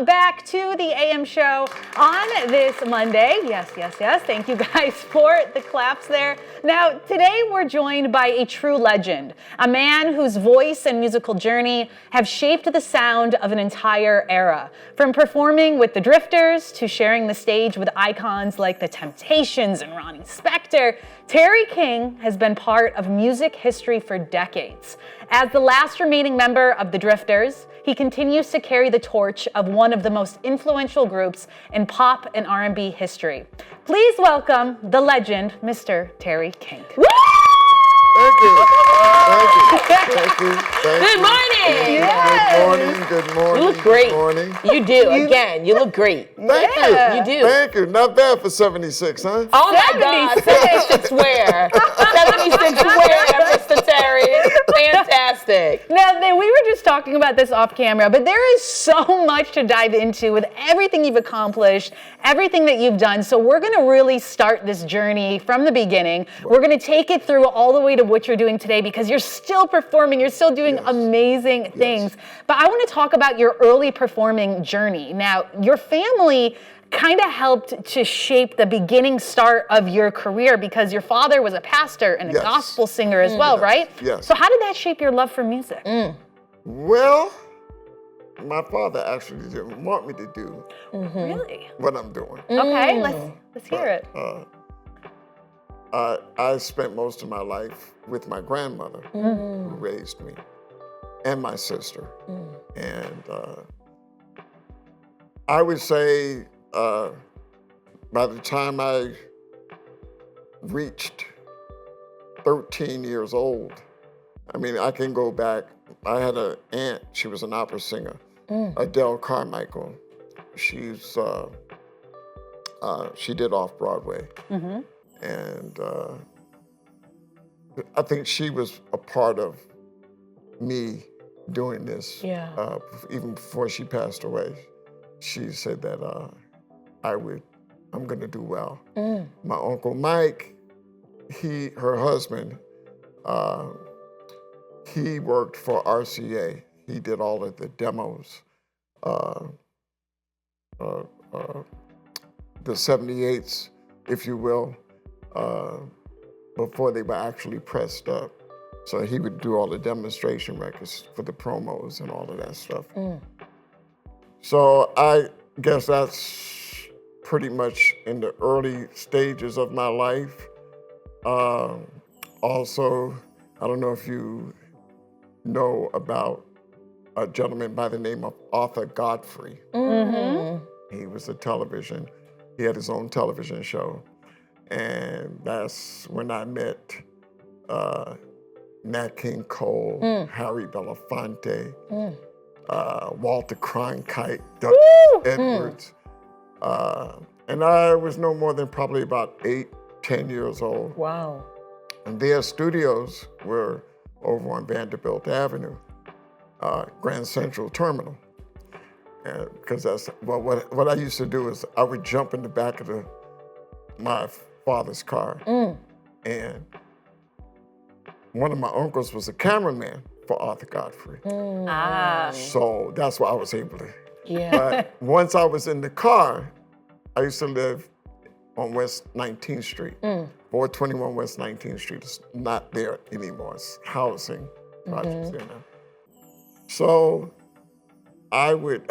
back to the AM show on this Monday. Yes. Thank you guys for the claps there. Now, today we're joined by a true legend, a man whose voice and musical journey have shaped the sound of an entire era. From performing with the Drift-ettes to sharing the stage with icons like the Temptations and Ronnie Spector, Terry King has been part of music history for decades. As the last remaining member of the Drift-ettes, he continues to carry the torch of one of the most influential groups in pop and R&B history. Please welcome the legend, Mr. Terry King. Woo! Thank you. Good morning. Yes. Good morning. You look great. Good morning. You do. Again, you look great. Thank you. You do. Thank you. Not bad for 76, huh? Oh my God, 76 wear. 76 wear, Mr. Terry. Fantastic. Now, we were just talking about this off camera, but there is so much to dive into with everything you've accomplished, everything that you've done. So we're going to really start this journey from the beginning. We're going to take it through all the way to what you're doing today because you're still performing, you're still doing amazing things. But I want to talk about your early performing journey. Now, your family kind of helped to shape the beginning start of your career because your father was a pastor and a gospel singer as well, right? Yes. So how did that shape your love for music? Well, my father actually didn't want me to do Really? what I'm doing. Okay, let's hear it. I spent most of my life with my grandmother who raised me and my sister. And I would say by the time I reached 13 years old, I mean, I can go back. I had an aunt, she was an opera singer, Adele Carmichael. She did off-Broadway. And I think she was a part of me doing this. Even before she passed away, she said that I'm gonna do well. My Uncle Mike, her husband, he worked for RCA. He did all of the demos, the 78s, if you will, before they were actually pressed up. So he would do all the demonstration records for the promos and all of that stuff. So I guess that's pretty much in the early stages of my life. Also, I don't know if you know about a gentleman by the name of Arthur Godfrey. He was he had his own television show. And that's when I met Nat King Cole, Harry Belafonte, Walter Cronkite, Doug Edwards. And I was no more than probably about 10 years old. Wow. And their studios were over on Vanderbilt Avenue, Grand Central Terminal. Because that's, what I used to do is I would jump in the back of my father's car. And one of my uncles was a cameraman for Arthur Godfrey. So that's why I was able to. But once I was in the car, I used to live on West 19th Street. 421 West 19th Street is not there anymore. It's housing projects there now. So I would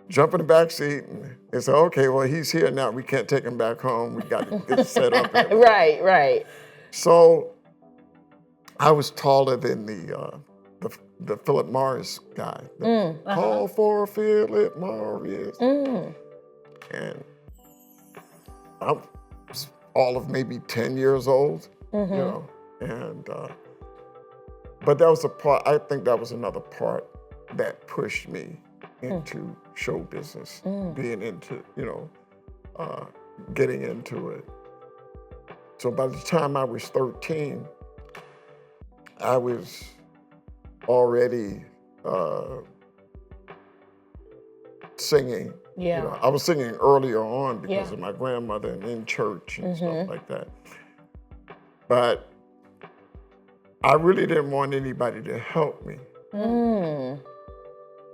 jump in the back seat and they say, okay, well, he's here now. We can't take him back home. We got to get set up. Right. So I was taller than the Philip Morris guy. Call for Philip Morris. And I was all of maybe 10 years old, you know. And but that was I think that was another part that pushed me into show business, being into, getting into it. So by the time I was 13, I was already singing. I was singing earlier on because of my grandmother and in church and stuff like that. But I really didn't want anybody to help me.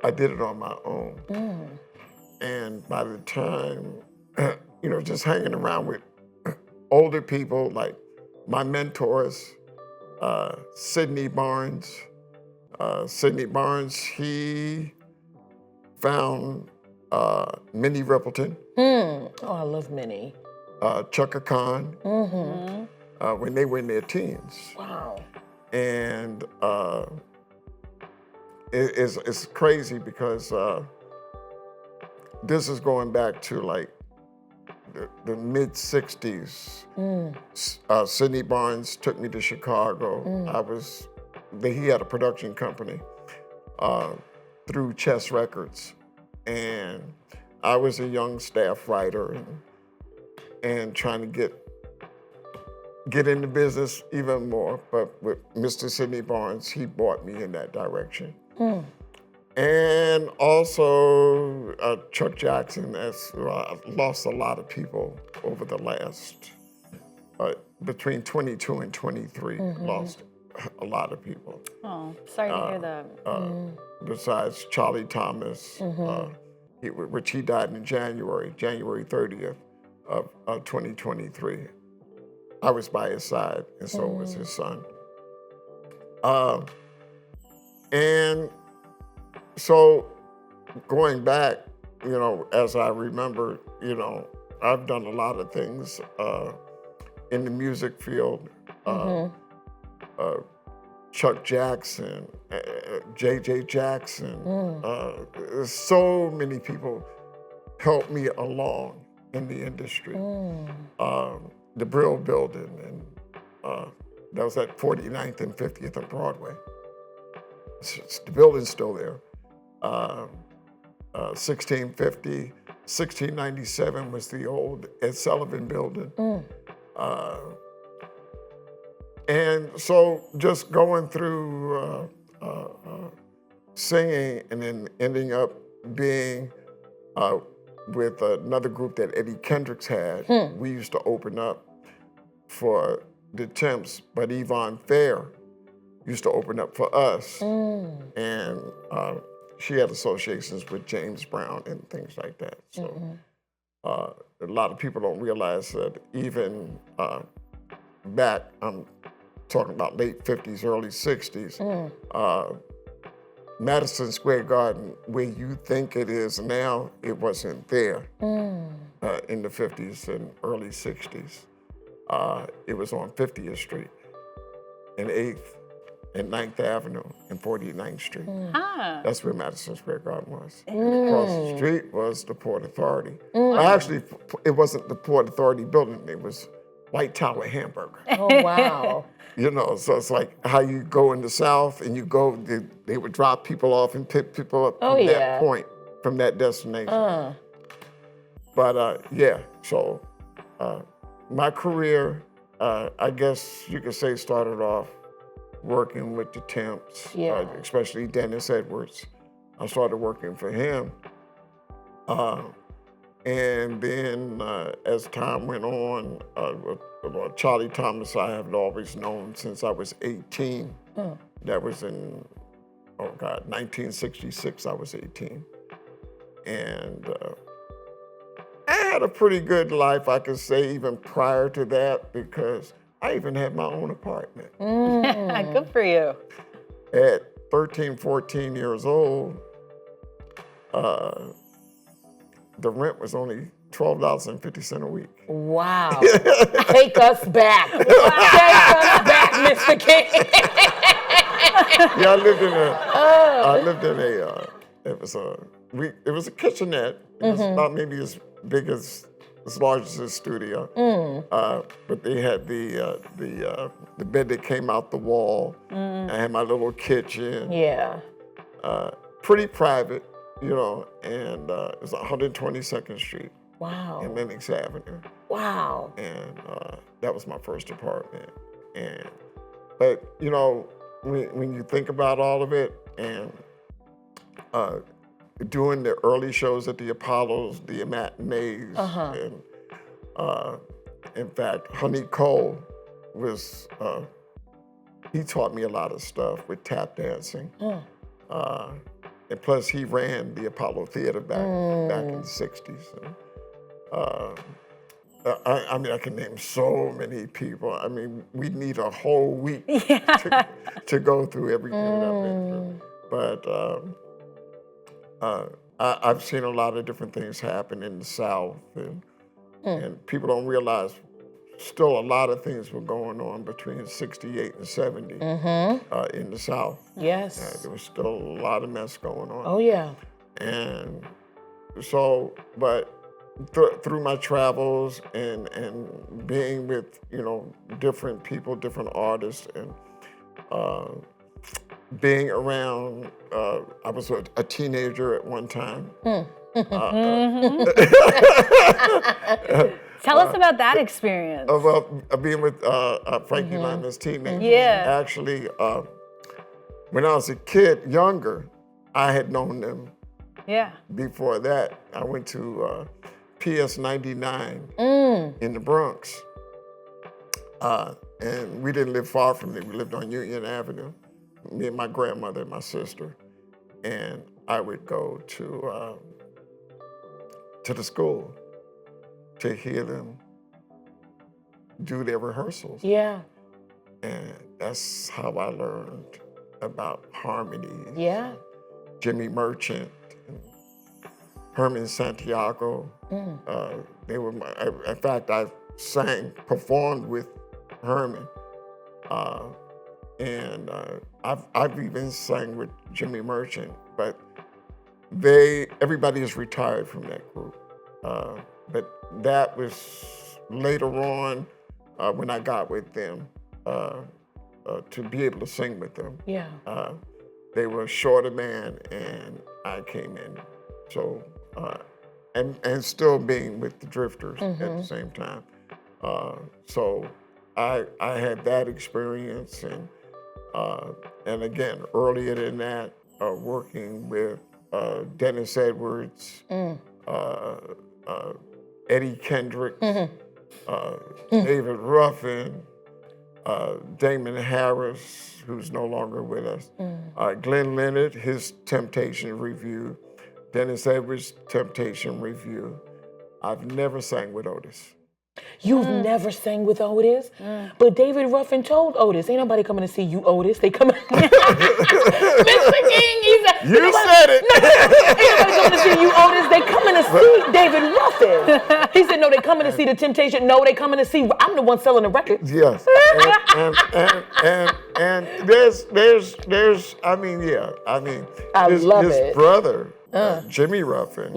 I did it on my own. And by the time, just hanging around with older people, like my mentors, Sidney Barnes. Sidney Barnes, he found Minnie Rippleton. Oh, I love Minnie. Chaka Khan, when they were in their teens. Wow. And it's crazy because this is going back to like the mid 60s. Sidney Barnes took me to Chicago. He had a production company through Chess Records. And I was a young staff writer and trying to get into business even more. But with Mr. Sidney Barnes, he brought me in that direction. And also Chuck Jackson, that's lost a lot of people over the last, between 22 and 23, lost a lot of people. Oh, sorry to hear that. Besides Charlie Thomas, which he died in January 30th of 2023. I was by his side, and so was his son. And so going back, as I remember, I've done a lot of things in the music field. Chuck Jackson, J.J. Jackson. So many people helped me along in the industry. The Brill Building, and that was at 49th and 50th on Broadway. The building's still there. 1650, 1697 was the old Ed Sullivan Building. And so just going through singing and then ending up being with another group that Eddie Kendricks had. We used to open up for the Temps, but Yvonne Fair used to open up for us. And she had associations with James Brown and things like that. So a lot of people don't realize that even back, I'm talking about late 50s, early 60s, Madison Square Garden, where you think it is now, it wasn't there in the 50s and early 60s. It was on 50th Street and 8th and 9th Avenue and 49th Street. That's where Madison Square Garden was. Across the street was the Port Authority. Actually, it wasn't the Port Authority building, it was White Tower Hamburger. Oh, wow. So it's like how you go in the South and you go, they would drop people off and pick people up from that point, from that destination. But so my career, I guess you could say, started off working with the Temps, especially Dennis Edwards. I started working for him. And then as time went on, with Charlie Thomas, I have always known since I was 18. That was in, 1966, I was 18. And I had a pretty good life, I could say, even prior to that, because I even had my own apartment. Good for you. At 13, 14 years old, the rent was only $12.50 a week. Wow. Take us back. Take us back, Mr. King. Yeah, it was a kitchenette. It was about maybe as big as large as this studio. But they had the bed that came out the wall. I had my little kitchen. Yeah. Pretty private, and it was 122nd Street. Wow. And Lenox Avenue. Wow. And that was my first apartment. But when you think about all of it, and doing the early shows at the Apollos, the matinees, and in fact, Honey Cole was, he taught me a lot of stuff with tap dancing. and plus he ran the Apollo Theater back in the 60s. And, I mean, I can name so many people. I mean, we need a whole week to go through everything that I've been through. But I've seen a lot of different things happen in the South, and people don't realize still a lot of things were going on between 68 and 70 in the South. Yes. There was still a lot of mess going on. Oh, yeah. And so, but through my travels and being with, different people, different artists, and being around, I was a teenager at one time. Tell us about that experience. Being with Frankie Lyman's teammate. Yeah. Actually, when I was a kid, younger, I had known them. Yeah. Before that, I went to PS 99 in the Bronx. And we didn't live far from there. We lived on Union Avenue, me and my grandmother and my sister. And I would go to the school to hear them do their rehearsals. Yeah. And that's how I learned about harmonies. Yeah. Jimmy Merchant, and Herman Santiago. They were in fact, I performed with Herman. And I've even sang with Jimmy Merchant, but everybody is retired from that group. But that was later on when I got with them to be able to sing with them. Yeah. They were short of man, and I came in. So, and still being with the Drifters at the same time. So I had that experience, and again, earlier than that, working with Dennis Edwards, Eddie Kendrick, David Ruffin, Damon Harris, who's no longer with us, Glenn Leonard, his Temptation Review, Dennis Edwards' Temptation Review. I've never sang with Otis. You've never sang with Otis? But David Ruffin told Otis, ain't nobody coming to see you, Otis. They coming. Mr. King, he said. You said it. Ain't nobody coming to see you, Otis. They coming to see David Ruffin. He said, no, they coming to see the Temptation. No, they coming to see, I'm the one selling the records. Yes. And there's, I mean, yeah. I mean, his brother, Jimmy Ruffin,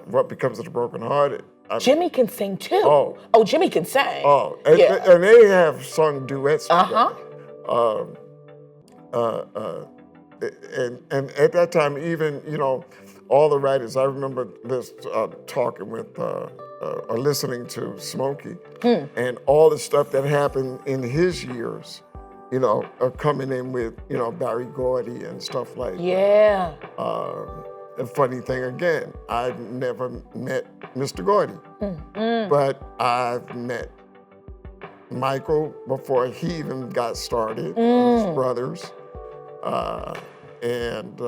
What Becomes of the Broken Hearted. Jimmy can sing too. Oh, Jimmy can sing. Oh, and they have sung duets together. And at that time, even all the writers. I remember this talking with or listening to Smokey, and all the stuff that happened in his years. Coming in with Barry Gordy and stuff like that. Yeah. The funny thing again, I've never met Mr. Gordy, but I've met Michael before he even got started, his brothers, and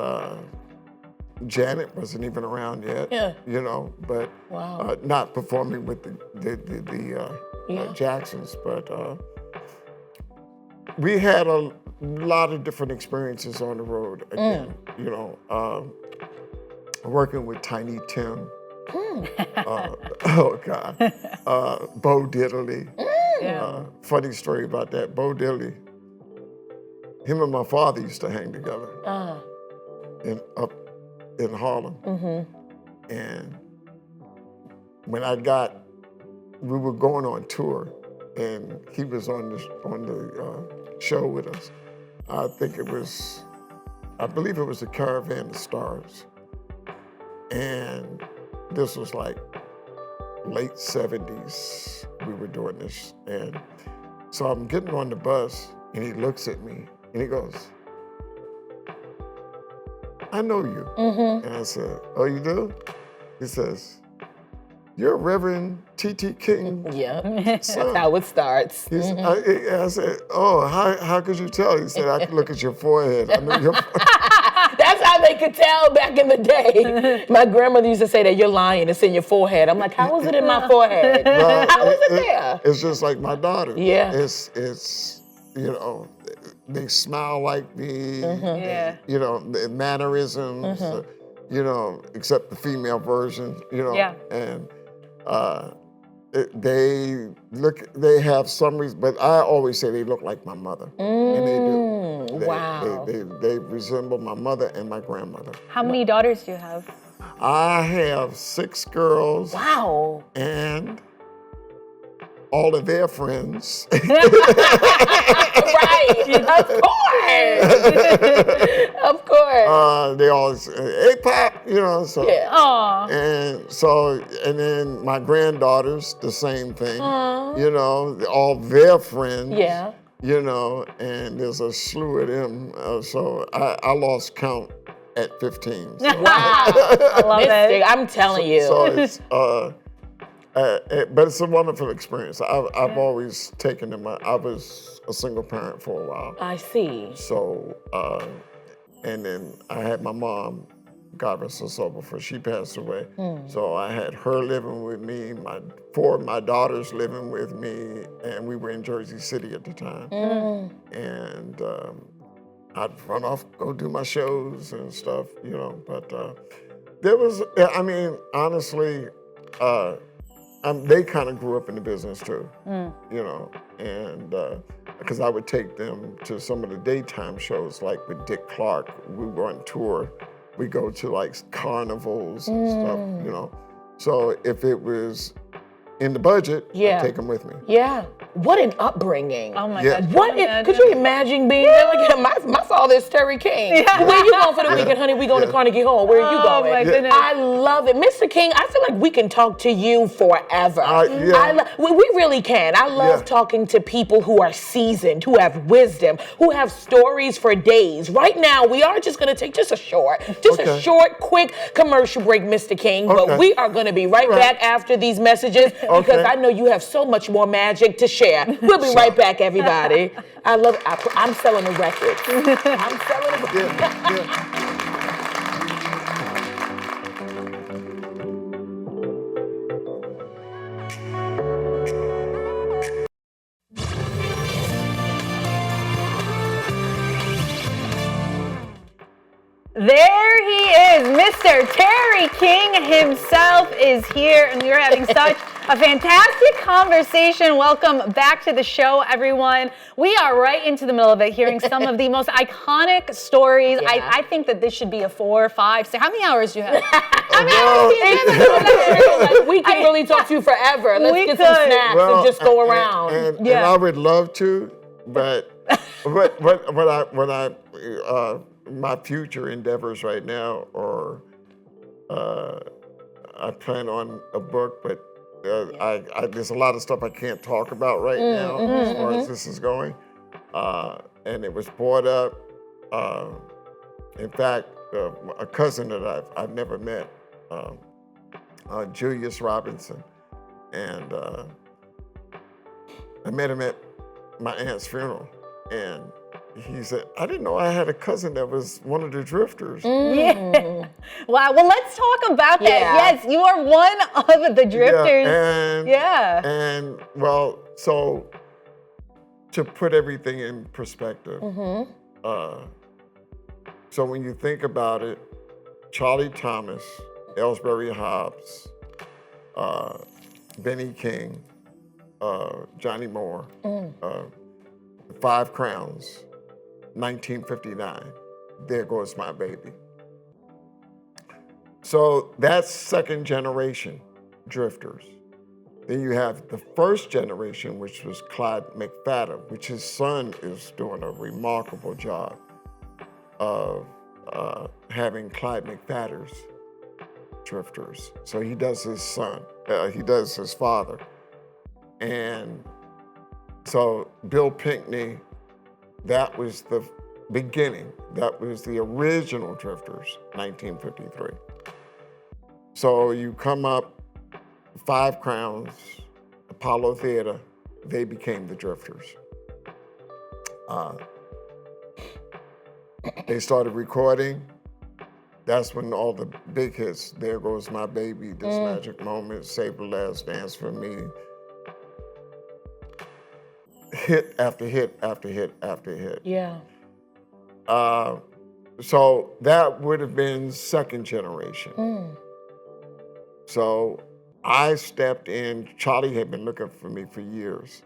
Janet wasn't even around yet, but not performing with the Jacksons, but we had a lot of different experiences on the road again, working with Tiny Tim. Oh God. Bo Diddley. Funny story about that. Bo Diddley, him and my father used to hang together up in Harlem. And when we were going on tour, and he was on the show with us. I believe it was the Caravan of Stars. And this was like late 70s, we were doing this. And so I'm getting on the bus, and he looks at me, and he goes, I know you. And I said, oh, you do? He says, you're Reverend T.T. King. Yeah, that's how it starts. I said, oh, how could you tell? He said, I could look at your forehead. I know your forehead. That's how they could tell back in the day. My grandmother used to say that you're lying. It's in your forehead. I'm like, how is it in my forehead? Well, How is it there? It's just like my daughter. Yeah. It's they smile like me. Yeah. The mannerisms. Except the female version. Yeah. And they have some reason, but I always say they look like my mother, and they do. Wow. They resemble my mother and my grandmother. How many daughters do you have? I have 6 girls. Wow. And all of their friends. Right. Of course. Of course. They always, hey, Pop, so. Yeah. Aw. And then my granddaughters, the same thing. All their friends. Yeah. And there's a slew of them. So I lost count at 15. Wow. I love it. I'm telling you. So it's, but it's a wonderful experience. I've always taken them. I was a single parent for a while. I see. So, and then I had my mom, God rest her soul, before she passed away. So I had her living with me, 4 of my daughters living with me, and we were in Jersey City at the time. And I'd run off, go do my shows and stuff, but there was, honestly, they kind of grew up in the business too, and because I would take them to some of the daytime shows, like with Dick Clark. We were on tour. We go to like carnivals and stuff, So if it was in the budget, I'd take them with me. Yeah. What an upbringing. Oh my Yeah. God. Could you imagine being there? Like, my father's Terry King. Yeah. Where you going for the weekend, honey? We going to Carnegie Hall. Where are you going? Oh my goodness. I love it. Mr. King, I feel like we can talk to you forever. We really can. I love talking to people who are seasoned, who have wisdom, who have stories for days. Right now, we are just going to take just a short, quick commercial break, Mr. King. But we are going to be right back after these messages because I know you have so much more magic to share. We'll be right back, everybody. I love it. I'm selling a record. I'm selling a record. There he is, Mr. Terry King himself is here, and we're having such a fantastic conversation. Welcome back to the show, everyone. We are right into the middle of it, hearing some of the most iconic stories. Yeah. I think that this should be a 4, 5, 6. How many hours do you have? We can really talk to you forever. Let's get some snacks and just go around. And I would love to, but what I my future endeavors right now are, I plan on a book, but there's a lot of stuff I can't talk about right now as far as this is going. And it was brought up, in fact, a cousin that I've never met, Julius Robinson, and I met him at my aunt's funeral, and he said, I didn't know I had a cousin that was one of the Drifters. Yeah. Wow. Well, let's talk about that. Yeah. Yes, you are one of the Drifters. And well, so to put everything in perspective, so when you think about it, Charlie Thomas, Ellsbury Hobbs, Benny King, Johnny Moore, 5 Crowns, 1959, there goes my baby. So that's second generation Drifters. Then you have the first generation, which was Clyde McFadden, which his son is doing a remarkable job of having Clyde McFadden's Drifters. So he does his son, he does his father. And so Bill Pinkney, that was the beginning. That was the original Drifters, 1953. So you come up, 5 Crowns, Apollo Theater, they became the Drifters. They started recording. that's when all the big hits, There Goes My Baby, This Magic Moment, Save the Last Dance for Me, hit after hit after hit after hit. Yeah. So that would have been second generation. So I stepped in. Charlie had been looking for me for years,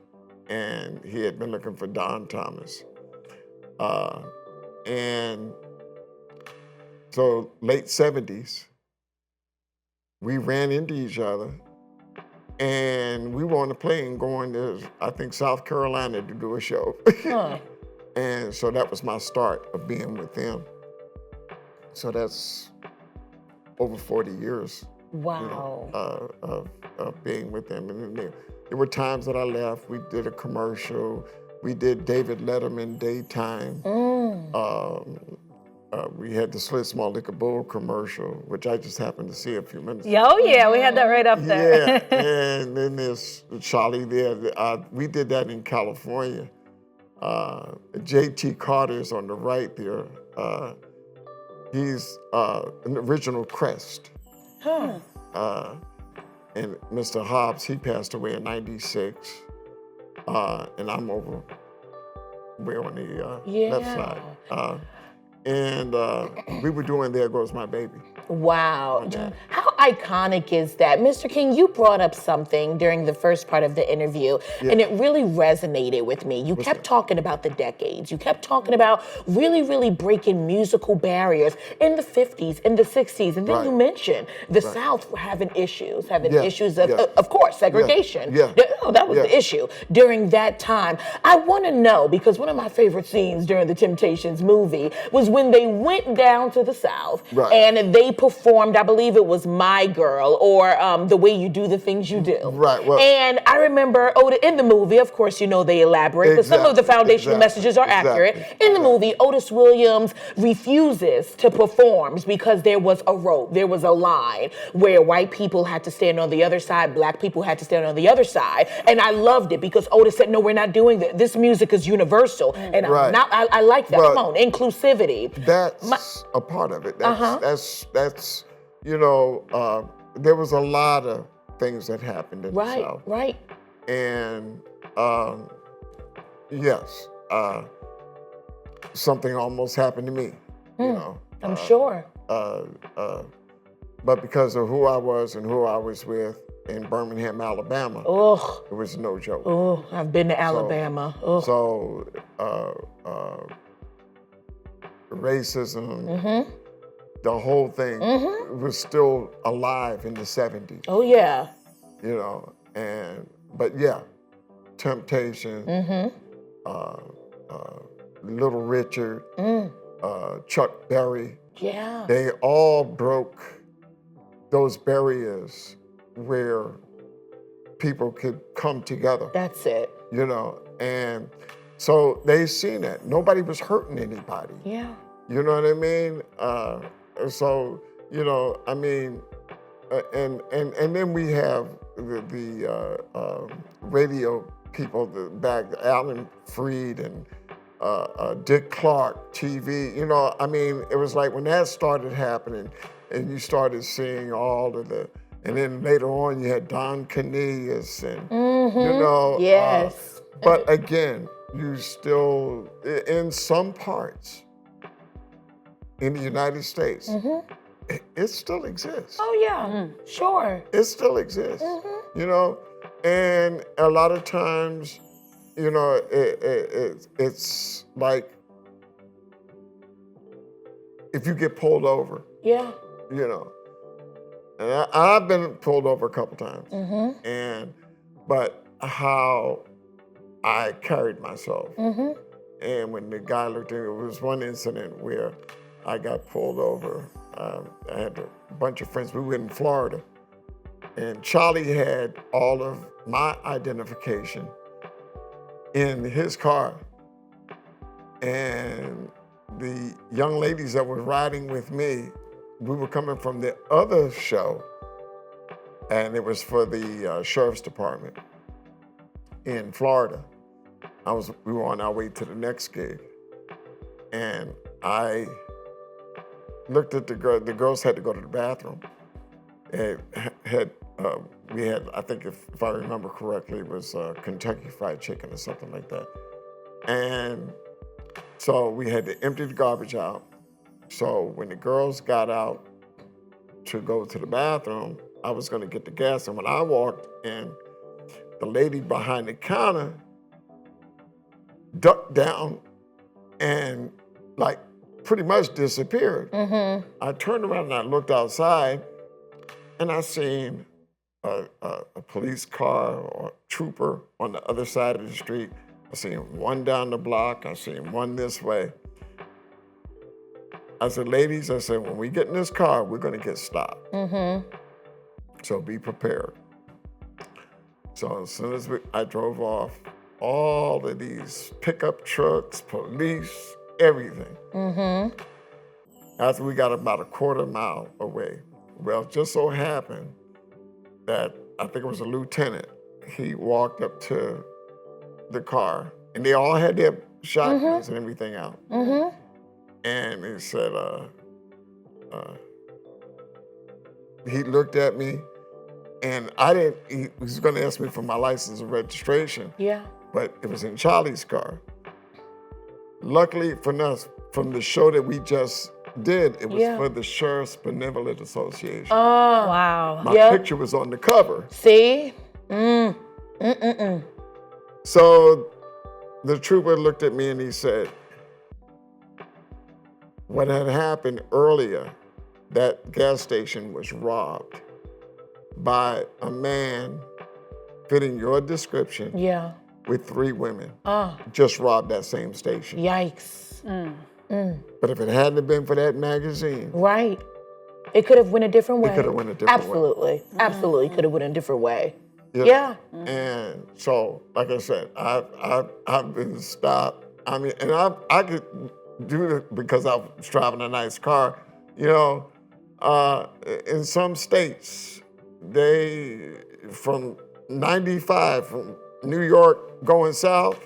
and he had been looking for Don Thomas. And so late 70s, we ran into each other, and we were on a plane going to, I think, South Carolina to do a show. And so that was my start of being with them. So that's over 40 years. Wow. Of being with them. And then there were times that I left. We did a commercial. We did David Letterman daytime. We had the Slit Small Liquor Bull commercial, which I just happened to see a few minutes ago. Oh yeah, we had that right up there. Yeah, and then there's Charlie there. We did that in California. J.T. Carter's on the right there. He's an original Crest. And Mr. Hobbs, he passed away in '96. And I'm over way on the left side. And we were doing There Goes My Baby. Wow. How iconic is that? Mr. King, you brought up something during the first part of the interview, and it really resonated with me. You kept talking about the decades. You kept talking about really, really breaking musical barriers in the 50s, in the 60s, and then you mentioned the South were having issues of course, segregation. That was the issue during that time. I want to know, because one of my favorite scenes during the Temptations movie was when they went down to the South and they performed, I believe it was My Girl, or The Way You Do the Things You Do. Right. Well, and I remember Otis, in the movie, of course, you know they elaborate, but some of the foundational messages are accurate. In the movie, Otis Williams refuses to perform because there was a rope, there was a line where white people had to stand on the other side, black people had to stand on the other side. And I loved it because Otis said, no, we're not doing that. This music is universal. And I like that. Come on, inclusivity. That's a part of it. That's there was a lot of things that happened in the South. Right. And yes, something almost happened to me, you know. I'm sure. But because of who I was and who I was with in Birmingham, Alabama, it was no joke. Oh, I've been to Alabama. So racism, the whole thing was still alive in the 70s. Oh, yeah. You know, but yeah, Temptation, Little Richard, Chuck Berry. Yeah. They all broke those barriers where people could come together. That's it. You know, and so they seen it. Nobody was hurting anybody. Yeah. You know what I mean? So, you know, I mean, and then we have the radio people back, Alan Freed and Dick Clark, TV. You know, I mean, it was like when that started happening, and you started seeing all of the, and then later on you had Don Cornelius and you know. Yes. But again, you still, in some parts in the United States, it still exists. Oh yeah, sure. It still exists, you know, and a lot of times, you know, it's like if you get pulled over, you know, and I've been pulled over a couple times, but how I carried myself, and when the guy looked at me, it was one incident where I got pulled over. I had a bunch of friends. We were in Florida, and Charlie had all of my identification in his car. And the young ladies that were riding with me, we were coming from the other show, and it was for the sheriff's department in Florida. We were on our way to the next gig, and looked at the girl. The girls had to go to the bathroom. And we had, I think if I remember correctly, it was Kentucky Fried Chicken or something like that. And so we had to empty the garbage out. So when the girls got out to go to the bathroom, I was going to get the gas. And when I walked in, the lady behind the counter ducked down and like pretty much disappeared. Mm-hmm. I turned around and I looked outside and I seen a police car or trooper on the other side of the street. I seen one down the block. I seen one this way. I said, ladies, I said, when we get in this car, we're going to get stopped. Mm-hmm. So be prepared. So as soon as I drove off, all of these pickup trucks, police, everything. Mm-hmm. After we got about a quarter mile away, well, it just so happened that I think it was a lieutenant. He walked up to the car, and they all had their shotguns and everything out. Mm-hmm. And he said, he looked at me, and he was going to ask me for my license and registration. Yeah. But it was in Charlie's car. Luckily for us, from the show that we just did, it was for the Sheriff's Benevolent Association. Oh, wow. My picture was on the cover. See? So the trooper looked at me and he said, what had happened earlier, that gas station was robbed by a man fitting your description with 3 women. Just robbed that same station. Yikes. But if it hadn't been for that magazine. Right. It could have went a different way. It could have went a different way. Absolutely could have went a different way. Yeah. And so, like I said, I've been stopped. I mean, and I could do it because I was driving a nice car. You know, in some states, from 95, from New York going south,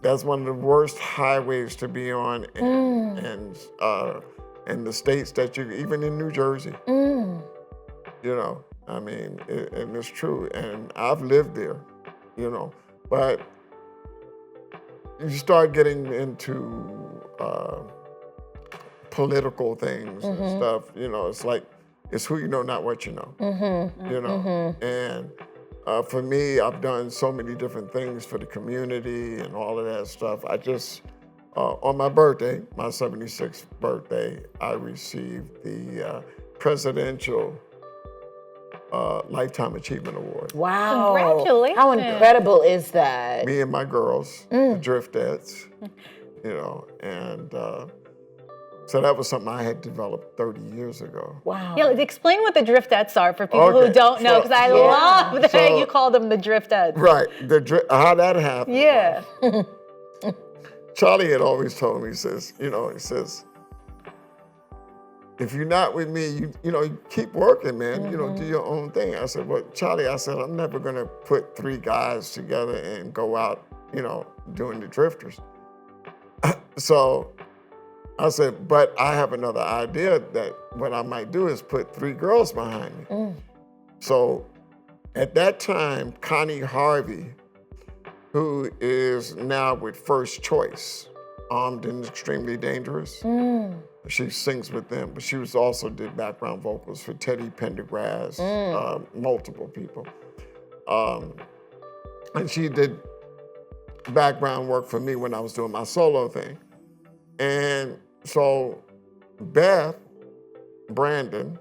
that's one of the worst highways to be on, and the states that even in New Jersey, you know, I mean, and it's true, and I've lived there, you know, but you start getting into political things and stuff, you know, it's like, it's who you know, not what you know, you know, and for me, I've done so many different things for the community and all of that stuff. I just, on my birthday, my 76th birthday, I received the Presidential Lifetime Achievement Award. Wow. Congratulations. How incredible is that? Me and my girls, the Drift-ettes, you know, and so that was something I had developed 30 years ago. Wow. Yeah, explain what the Drift-ettes are for people who don't know, because I love that you call them the Drift-ettes. Right, how that happened. Yeah. Charlie had always told me, he says, if you're not with me, you know, you keep working, man, you know, do your own thing. I said, well, Charlie, I said, I'm never gonna put 3 guys together and go out, you know, doing the drifters. So I said, but I have another idea that what I might do is put 3 girls behind me. So at that time, Connie Harvey, who is now with First Choice, Armed and Extremely Dangerous, she sings with them, but she also did background vocals for Teddy Pendergrass, multiple people. And she did background work for me when I was doing my solo thing. And so Beth Brandon,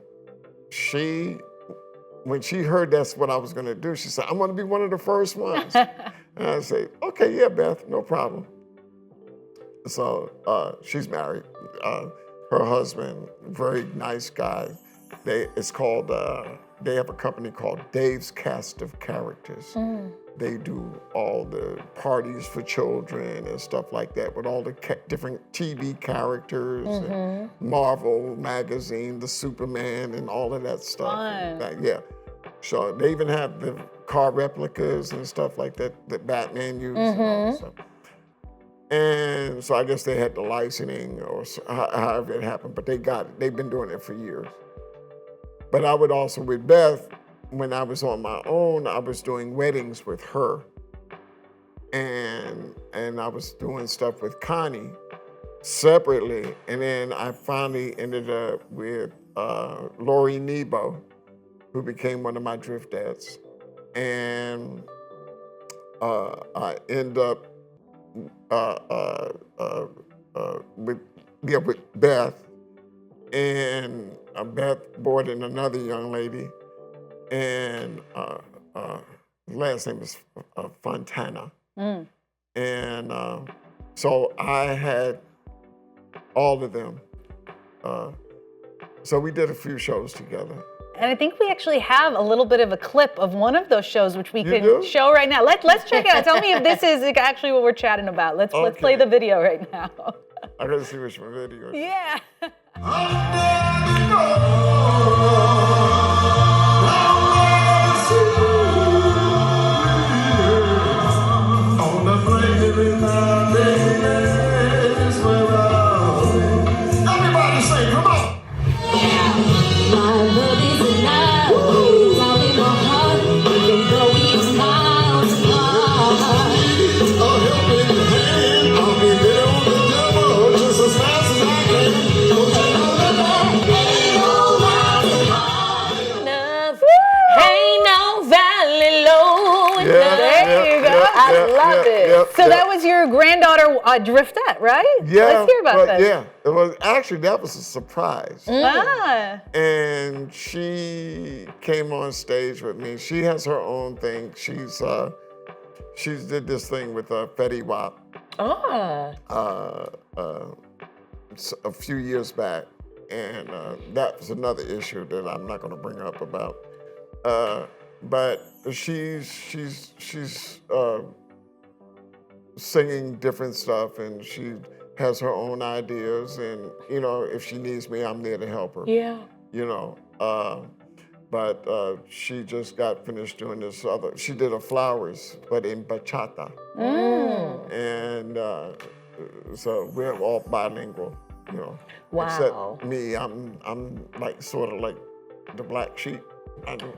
when she heard that's what I was gonna do, she said, I'm gonna be one of the first ones. And I said, okay, yeah, Beth, no problem. So she's married. Her husband, very nice guy. They have a company called Dave's Cast of Characters. They do all the parties for children and stuff like that with all the different TV characters, and Marvel magazine, the Superman, and all of that stuff. Fun. Yeah. So they even have the car replicas and stuff like that that Batman used and all that stuff. And so I guess they had the licensing or however it happened, but they got it. They've been doing it for years. But I would also, with Beth, when I was on my own, I was doing weddings with her. And I was doing stuff with Connie separately. And then I finally ended up with Lori Nebo, who became one of my Drift-ettes. And I end up with Beth. And Beth brought in another young lady. And last name is Fontana. And so I had all of them. So we did a few shows together. And I think we actually have a little bit of a clip of one of those shows, which we can show right now. Let's check it out. Tell me if this is actually what we're chatting about. Let's play the video right now. I gotta see which video. Yeah. Everybody say, come on. So that was your granddaughter, Drift-ette, right? Yeah. Let's hear about that. Yeah, it was actually, that was a surprise. Ah. And she came on stage with me. She has her own thing. She's did this thing with Fetty Wap. A few years back, and that was another issue that I'm not going to bring up about. But she's singing different stuff, and she has her own ideas, and you know, if she needs me, I'm there to help her. Yeah. You know, but she just got finished doing this other. She did a Flowers, but in bachata. And so we're all bilingual. You know, wow. Except me, I'm like sort of like the black sheep. You're doing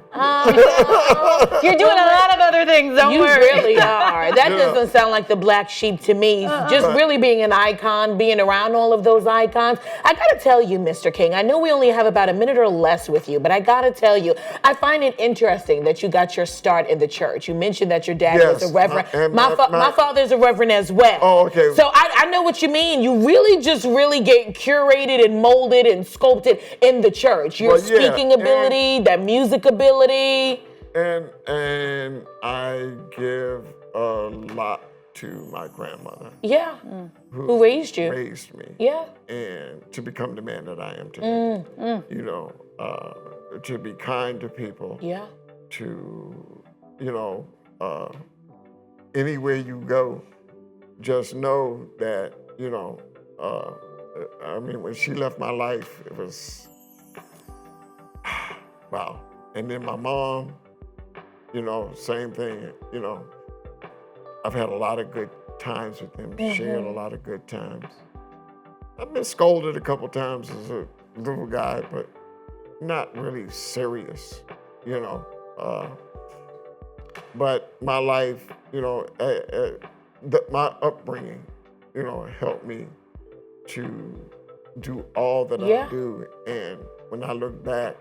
a lot of other things, don't worry. You really are. That doesn't sound like the black sheep to me. Just really being an icon, being around all of those icons. I gotta tell you, Mr. King, I know we only have about a minute or less with you, but I gotta tell you, I find it interesting that you got your start in the church. You mentioned that your dad was a reverend. My father's a reverend as well. Oh, okay. So I know what you mean. You really just really get curated and molded and sculpted in the church. Your speaking ability, that music ability. And I give a lot to my grandmother. Yeah. Who raised you. Raised me. Yeah. And to become the man that I am today. You know, to be kind to people. Yeah. To, you know, anywhere you go, just know that, you know, I mean, when she left my life, it was, wow. And then my mom, you know, same thing, you know. I've had a lot of good times with them, shared a lot of good times. I've been scolded a couple times as a little guy, but not really serious, you know. But my life, you know, my upbringing, you know, helped me to do all that I do. And when I look back,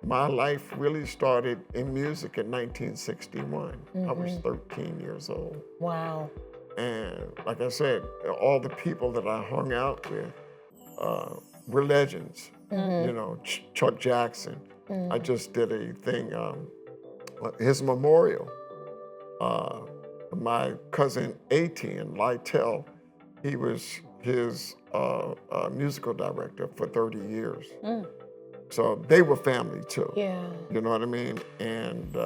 my life really started in music in 1961. I was 13 years old. Wow. And like I said, all the people that I hung out with were legends. You know, Chuck Jackson. I just did a thing, his memorial. My cousin Etienne Lytle, he was his musical director for 30 years. So they were family too. Yeah. You know what I mean? And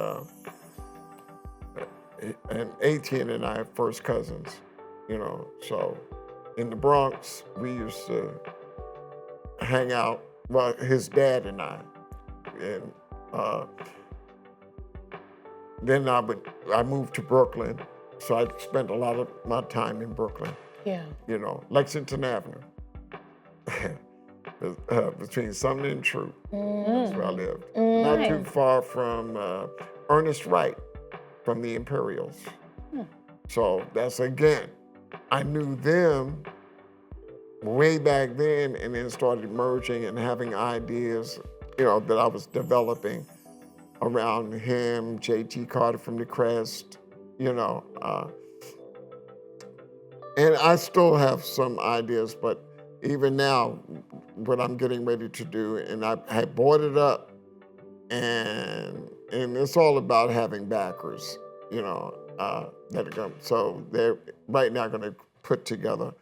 Etienne and I are first cousins, you know. So in the Bronx, we used to hang out, well, his dad and I. And then I moved to Brooklyn. So I spent a lot of my time in Brooklyn. Yeah. You know, Lexington Avenue. Between Sumner and Troop. That's where I lived. Not too far from Ernest Wright from the Imperials. So that's, again, I knew them way back then, and then started merging and having ideas, you know, that I was developing around him, J.T. Carter from the Crest, you know. And I still have some ideas, but even now, what I'm getting ready to do, and I had bought it up, and it's all about having backers, you know, that are going. So they're right now going to put together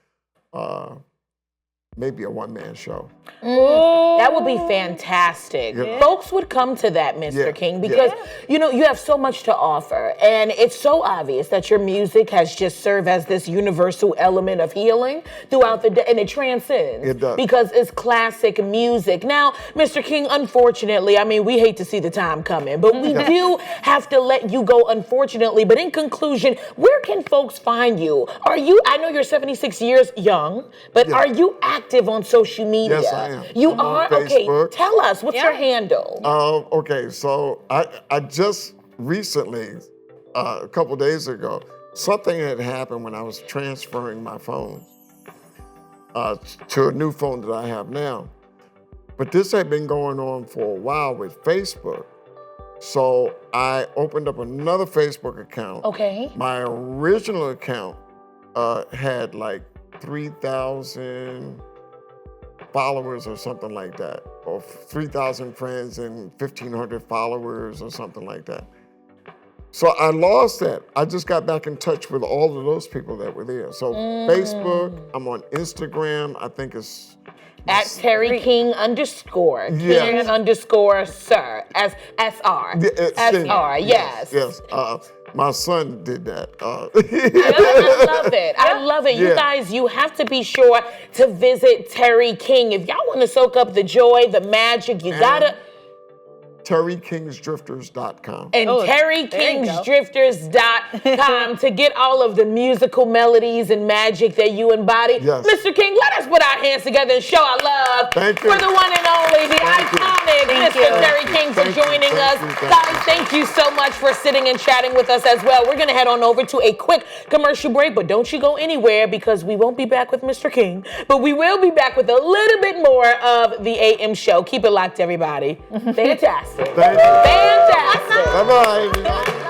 maybe a one-man show. That would be fantastic. Yeah. Folks would come to that, Mr. King, because you know you have so much to offer, and it's so obvious that your music has just served as this universal element of healing throughout the day, and it transcends. It does. Because it's classic music. Now, Mr. King, unfortunately, I mean, we hate to see the time coming, but we do have to let you go, unfortunately. But in conclusion, where can folks find you? I know you're 76 years young, but are you active on social media? Yes, I am. You I'm are? on Facebook. Okay, tell us, what's your handle? Okay, so I just recently, a couple days ago, something had happened when I was transferring my phone to a new phone that I have now. But this had been going on for a while with Facebook. So I opened up another Facebook account. Okay. My original account had like 3,000 followers or something like that, or 3,000 friends and 1,500 followers or something like that. So I lost that. I just got back in touch with all of those people that were there. So Facebook, I'm on Instagram, I think it's At Terry King _, Yes. King _ Sir, as SR. SR, yes. Yes. My son did that. I love it. I love it. You Yeah. guys, you have to be sure to visit Terry King. If y'all want to soak up the joy, the magic, you gotta. TerryKingsDrifters.com. And TerryKingsDrifters.com to get all of the musical melodies and magic that you embody. Yes. Mr. King, let us put our hands together and show our love Thank you. for the one and only, the iconic Mr. Terry King for joining us. Guys, thank you so much for sitting and chatting with us as well. We're going to head on over to a quick commercial break, but don't you go anywhere because we won't be back with Mr. King, but we will be back with a little bit more of the AM show. Keep it locked, everybody. Fantastic. Thank you. Fantastic. Bye-bye.